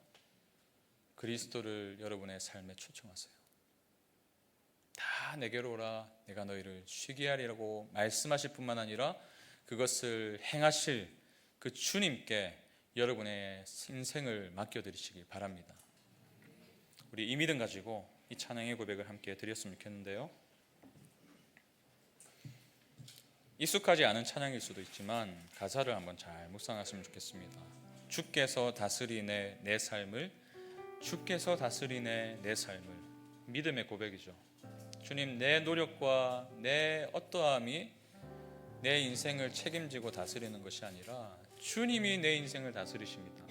그리스도를 여러분의 삶에 초청하세요. 다 내게로 오라, 내가 너희를 쉬게 하리라고 말씀하실 뿐만 아니라 그것을 행하실 그 주님께 여러분의 인생을 맡겨드리시길 바랍니다. 우리 이 믿음 가지고 이 찬양의 고백을 함께 드렸으면 좋겠는데요. 익숙하지 않은 찬양일 수도 있지만 가사를 한번 잘 묵상하시면 좋겠습니다. 주께서 다스리네 내 삶을, 주께서 다스리네 내 삶을. 믿음의 고백이죠. 주님, 내 노력과 내 어떠함이 내 인생을 책임지고 다스리는 것이 아니라 주님이 내 인생을 다스리십니다.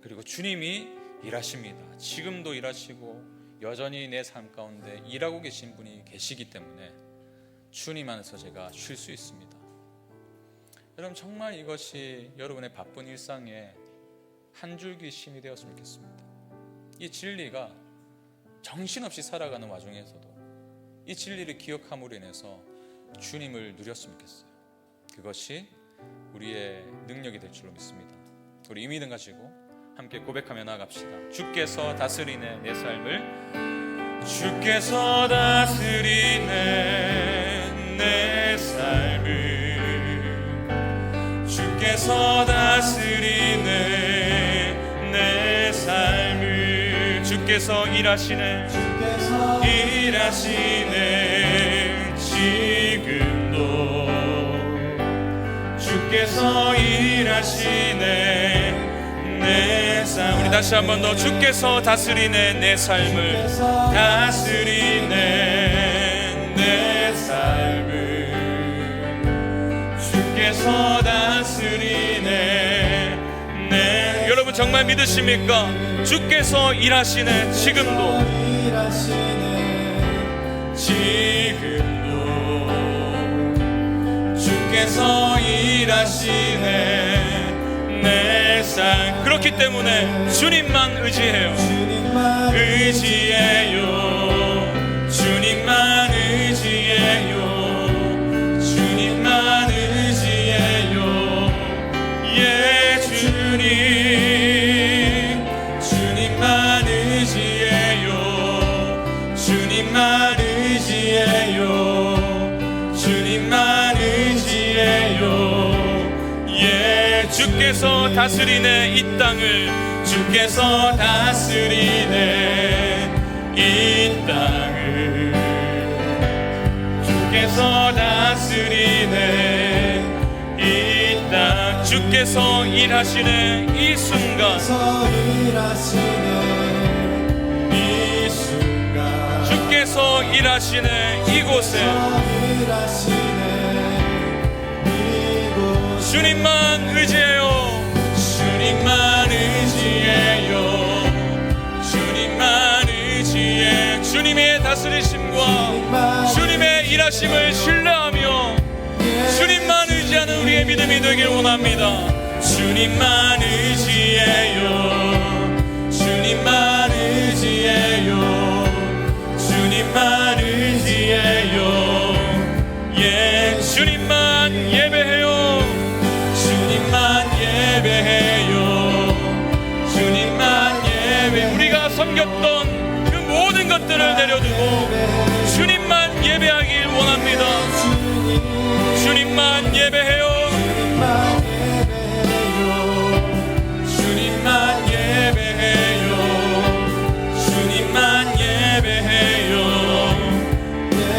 그리고 주님이 일하십니다. 지금도 일하시고 여전히 내 삶 가운데 일하고 계신 분이 계시기 때문에 주님 안에서 제가 쉴 수 있습니다. 여러분, 정말 이것이 여러분의 바쁜 일상에 한 줄기 쉼이 되었으면 좋겠습니다. 이 진리가 정신없이 살아가는 와중에서도 이 진리를 기억함으로 인해서 주님을 누렸으면 좋겠어요. 그것이 우리의 능력이 될 줄로 믿습니다. 우리 이 믿음 가지고 함께 고백하며 나아갑시다. 주께서 다스리네 내 삶을, 주께서 다스리네 내 삶을, 주께서 다스리네 내 삶을, 주께서 일하시네, 일하시네 지금도, 주께서 일하시네 내 삶. 우리 다시 한 번 더. 주께서 다스리네 내 삶을, 다스리네 내 삶을, 주께서 다스리네 내. 여러분 정말 믿으십니까? 주께서 일하시네 지금도, 지금도, 주께서 일하시네 내 삶. 그렇기 때문에 주님만 의지해요. 의지해요. 주님만 의지해요. 주님만 의지해요. 예 주님, 주님만 의지해요. 주님만 의지해요. 주님만 의지해요. 예, 주께서 다스리네 이 땅을, 주께서 다스리네 이 땅을, 주께서 다스리네 이 땅. 주께서 일하시네 이 순간, 주께서 일하시네 이곳에, 주님만 의지해요. 주님만 의지해요. 주님만 의지해. 주님의 다스리심과 주님의 일하심을 신뢰하며 주님만 의지하는 우리의 믿음이 되길 원합니다. 주님만 의지해요. 주님만 의지해요. 주님만 의지해요. 예, 주님만 예배해요. 주님만 예배해요. 주님만 예배. 우리가 섬겼던 그 모든 것들을 내려두고 주님만 예배하길 원합니다. 주님만 예배해요. 주님만 예배해요. 주님만 예배해요.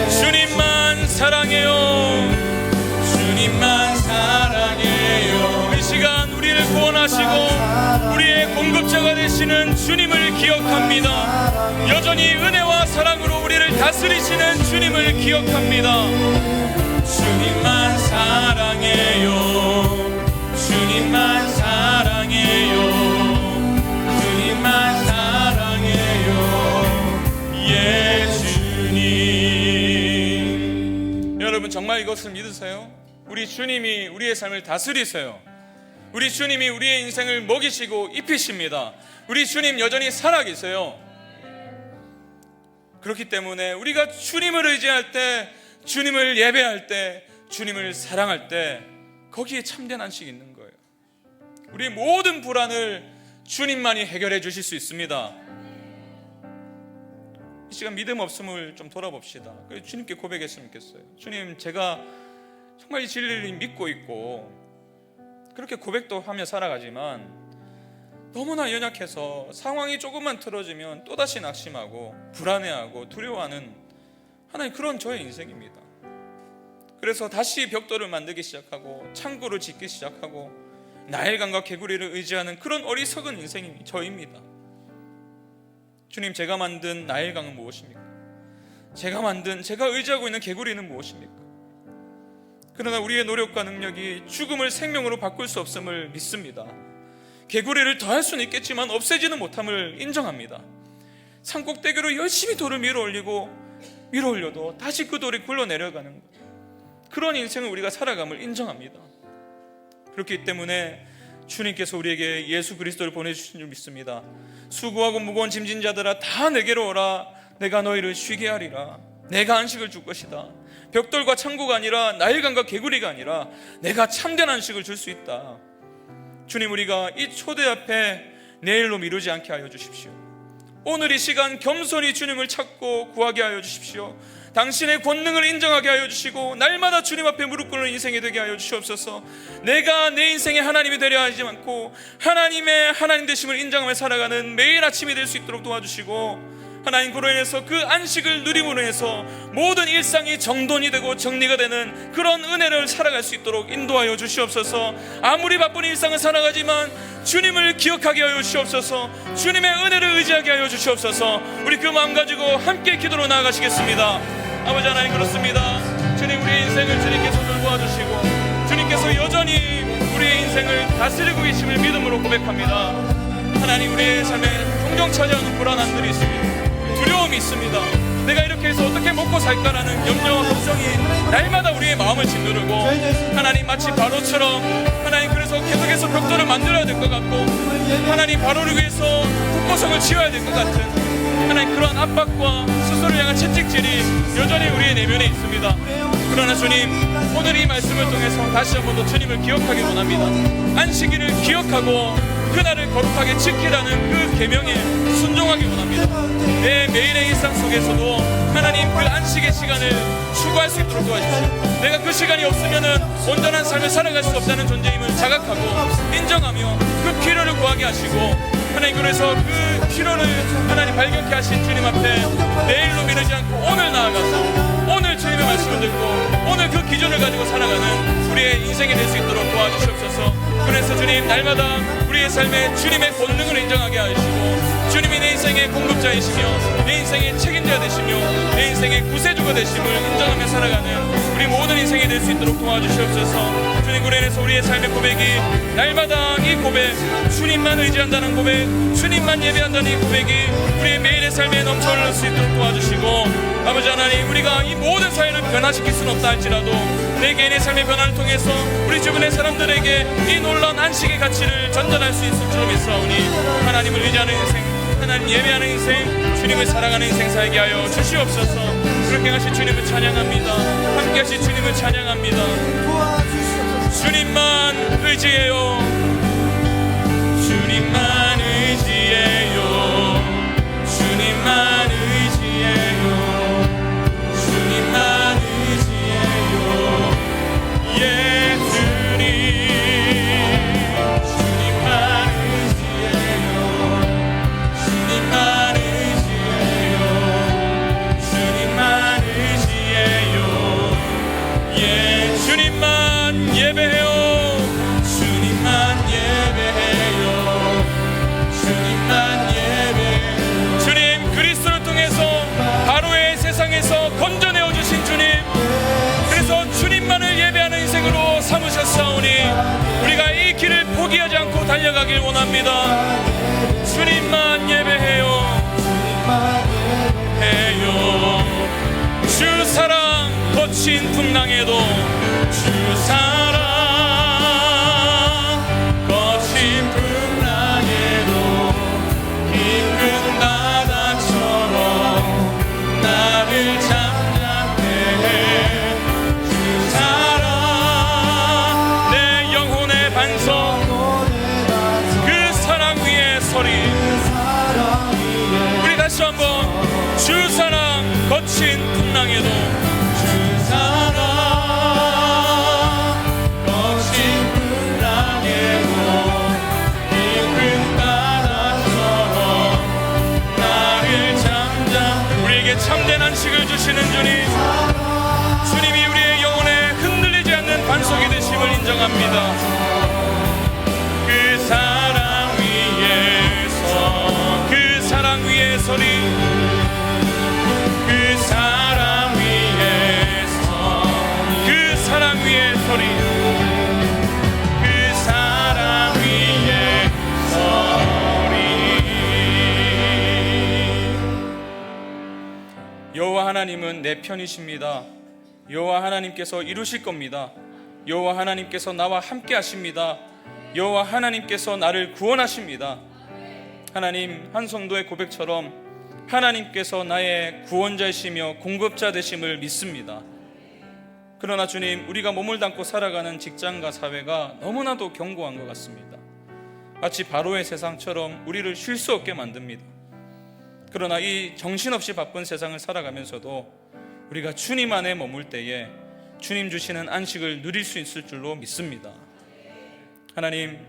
주님만 사랑해요. 주님만 사랑해요. 이 시간 우리를 구원하시고 우리의 공급자가 되시는 주님을 기억합니다. 여전히 은혜와 사랑으로 우리를 다스리시는 주님을 기억합니다. 주님만 사랑해요. 주님만 사랑해요. 주님만 사랑해요. 예 주님. 여러분 정말 이것을 믿으세요? 우리 주님이 우리의 삶을 다스리세요. 우리 주님이 우리의 인생을 먹이시고 입히십니다. 우리 주님 여전히 살아계세요. 그렇기 때문에 우리가 주님을 의지할 때, 주님을 예배할 때, 주님을 사랑할 때 거기에 참된 안식이 있는 거예요. 우리의 모든 불안을 주님만이 해결해 주실 수 있습니다. 이 시간 믿음 없음을 좀 돌아봅시다. 주님께 고백했으면 좋겠어요. 주님, 제가 정말 이 진리를 믿고 있고 그렇게 고백도 하며 살아가지만 너무나 연약해서 상황이 조금만 틀어지면 또다시 낙심하고 불안해하고 두려워하는 하나님, 그런 저의 인생입니다. 그래서 다시 벽돌을 만들기 시작하고 창고를 짓기 시작하고 나일강과 개구리를 의지하는 그런 어리석은 인생이 저입니다. 주님, 제가 만든 나일강은 무엇입니까? 제가 의지하고 있는 개구리는 무엇입니까? 그러나 우리의 노력과 능력이 죽음을 생명으로 바꿀 수 없음을 믿습니다. 개구리를 더할 수는 있겠지만 없애지는 못함을 인정합니다. 산꼭대기로 열심히 돌을 밀어 올려도 다시 그 돌이 굴러 내려가는 것, 그런 인생을 우리가 살아감을 인정합니다. 그렇기 때문에 주님께서 우리에게 예수 그리스도를 보내주신 줄 믿습니다. 수고하고 무거운 짐진 자들아 다 내게로 오라, 내가 너희를 쉬게 하리라. 내가 안식을 줄 것이다. 벽돌과 창고가 아니라 나일강과 개구리가 아니라 내가 참된 안식을 줄 수 있다. 주님, 우리가 이 초대 앞에 내일로 미루지 않게 하여 주십시오. 오늘 이 시간 겸손히 주님을 찾고 구하게 하여 주십시오. 당신의 권능을 인정하게 하여 주시고 날마다 주님 앞에 무릎 꿇는 인생이 되게 하여 주시옵소서. 내가 내 인생의 하나님이 되려 하지 않고 하나님의 하나님 되심을 인정하며 살아가는 매일 아침이 될 수 있도록 도와주시고, 하나님, 그로 인해서 그 안식을 누림으로 해서 모든 일상이 정돈이 되고 정리가 되는 그런 은혜를 살아갈 수 있도록 인도하여 주시옵소서. 아무리 바쁜 일상을 살아가지만 주님을 기억하게 하여 주시옵소서. 주님의 은혜를 의지하게 하여 주시옵소서. 우리 그 마음 가지고 함께 기도로 나아가시겠습니다. 아버지 하나님, 그렇습니다. 주님, 우리의 인생을 주님께서 돌보아주시고 주님께서 여전히 우리의 인생을 다스리고 계심을 믿음으로 고백합니다. 하나님, 우리의 삶에 종종 찾아오는 불안함들이 있습니다. 두려움이 있습니다. 내가 이렇게 해서 어떻게 먹고 살까라는 염려와 걱정이 날마다 우리의 마음을 짓누르고, 하나님, 마치 바로처럼 하나님, 그래서 계속해서 벽돌을 만들어야 될 것 같고, 하나님, 바로를 위해서 국보석을 지어야 될 것 같은 하나님, 그런 압박과 스스로를 향한 채찍질이 여전히 우리의 내면에 있습니다. 그러나 주님, 오늘 이 말씀을 통해서 다시 한 번 더 주님을 기억하기 원합니다. 안식일을 기억하고 그날을 거룩하게 지키라는 그 계명에 순종하기 원합니다. 내 매일의 일상 속에서도 하나님, 그 안식의 시간을 추구할 수 있도록 도와주십시오. 내가 그 시간이 없으면은 온전한 삶을 살아갈 수 없다는 존재임을 자각하고 인정하며 그 필요를 구하게 하시고, 하나님, 그래서 그 필요를 하나님 발견케 하신 주님 앞에 내일로 미루지 않고 오늘 나아가서 오늘 주님의 말씀을 듣고 오늘 그 기준을 가지고 살아가는 우리의 인생이 될 수 있도록 도와주시옵소서. 그래서 주님, 날마다 우리의 삶에 주님의 권능을 인정하게 하시고 주님이 내 인생의 공급자이시며 내 인생의 책임자 되시며 내 인생의 구세주가 되심을 인정하며 살아가는 우리 모든 인생이 될 수 있도록 도와주시옵소서. 주님, 그로 인해서 우리의 삶의 고백이 날마다 이 고백, 주님만 의지한다는 고백, 주님만 예배한다는 이 고백이 우리의 매일의 삶에 넘쳐 흐를 수 있도록 도와주시고, 아버지 하나님, 우리가 이 모든 사회를 변화시킬 수는 없다 할지라도 내 개인의 삶의 변화를 통해서 우리 주변의 사람들에게 이 놀라운 안식의 가치를 전달할 수 있을 줄 믿사오니, 하나님을 의지하는 인생, 하나님 예배하는 인생, 주님을 사랑하는 인생 살게 하여 주시옵소서. 그렇게 하신 주님을 찬양합니다. 함께 하신 주님을 찬양합니다. 주님만 의지해요. 주님만 의지해요. 주님만 의지해요. 주님만 의지해요. 예, 주님. 주님만 의지해요. 주님만 의지해요. 주님만 의지해요. 예, 주님만 예배해요. 주님만 예배해요. 주님만 예배해요. 주님, 그리스도를 통해서 바로의 세상에서 건져내어 주신 주님, 그래서 주님만을 예배하는 인생으로 삼으셨사오니 우리가 이 길을 포기하지 않고 달려가길 원합니다. 주님만 예배해요. 해요. 주 사랑 거친 풍랑에도 주 사랑 거친 풍랑에도 깊은 바다처럼 나를 잠잠케 해. 주 사랑 내 영혼의 반석, 그 사랑 위에 서리. 우리 다시 한번 주 사랑 거친 풍랑에도 주 사랑 거친 풍랑에도 깊은 바다처럼 나를 잠잠. 우리에게 참된 안식을 주시는 주님, 주님이 우리의 영혼에 흔들리지 않는 반석이 되심을 인정합니다. 그 사랑 위에서, 그 사랑 위에 서리. 그 사랑 위에서, 그 사랑 위에 서리. 그 사랑 위에 서리. 여호와 하나님은 내 편이십니다. 여호와 하나님께서 이루실 겁니다. 여호와 하나님께서 나와 함께 하십니다. 여호와 하나님께서 나를 구원하십니다. 하나님, 한 성도의 고백처럼 하나님께서 나의 구원자이시며 공급자 되심을 믿습니다. 그러나 주님, 우리가 몸을 담고 살아가는 직장과 사회가 너무나도 견고한 것 같습니다. 마치 바로의 세상처럼 우리를 쉴 수 없게 만듭니다. 그러나 이 정신없이 바쁜 세상을 살아가면서도 우리가 주님 안에 머물 때에 주님 주시는 안식을 누릴 수 있을 줄로 믿습니다. 하나님,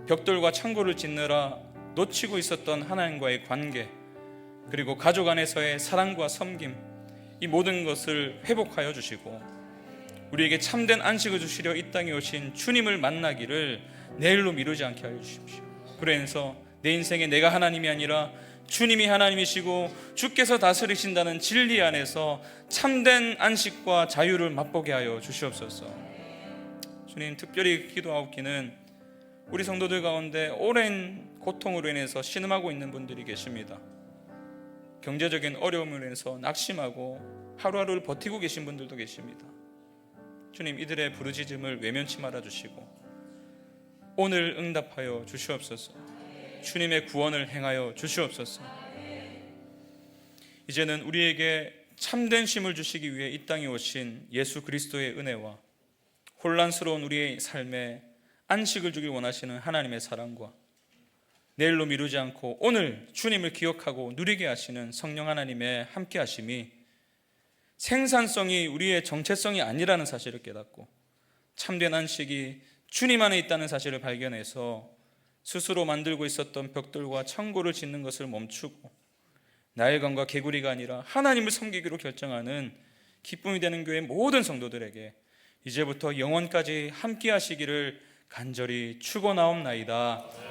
벽돌과 창고를 짓느라 놓치고 있었던 하나님과의 관계, 그리고 가족 안에서의 사랑과 섬김, 이 모든 것을 회복하여 주시고 우리에게 참된 안식을 주시려 이 땅에 오신 주님을 만나기를 내일로 미루지 않게 하여 주십시오. 그래서 내 인생에 내가 하나님이 아니라 주님이 하나님이시고 주께서 다스리신다는 진리 안에서 참된 안식과 자유를 맛보게 하여 주시옵소서. 주님, 특별히 기도하옵기는 우리 성도들 가운데 오랜 고통으로 인해서 신음하고 있는 분들이 계십니다. 경제적인 어려움으로 인해서 낙심하고 하루하루를 버티고 계신 분들도 계십니다. 주님, 이들의 부르짖음을 외면치 말아주시고 오늘 응답하여 주시옵소서. 주님의 구원을 행하여 주시옵소서. 이제는 우리에게 참된 쉼을 주시기 위해 이 땅에 오신 예수 그리스도의 은혜와 혼란스러운 우리의 삶에 안식을 주길 원하시는 하나님의 사랑과 내일로 미루지 않고 오늘 주님을 기억하고 누리게 하시는 성령 하나님의 함께 하심이 생산성이 우리의 정체성이 아니라는 사실을 깨닫고 참된 안식이 주님 안에 있다는 사실을 발견해서 스스로 만들고 있었던 벽돌과 창고를 짓는 것을 멈추고 나일강과 개구리가 아니라 하나님을 섬기기로 결정하는 기쁨이 되는 교회 모든 성도들에게 이제부터 영원까지 함께 하시기를 간절히 축원하옵나이다.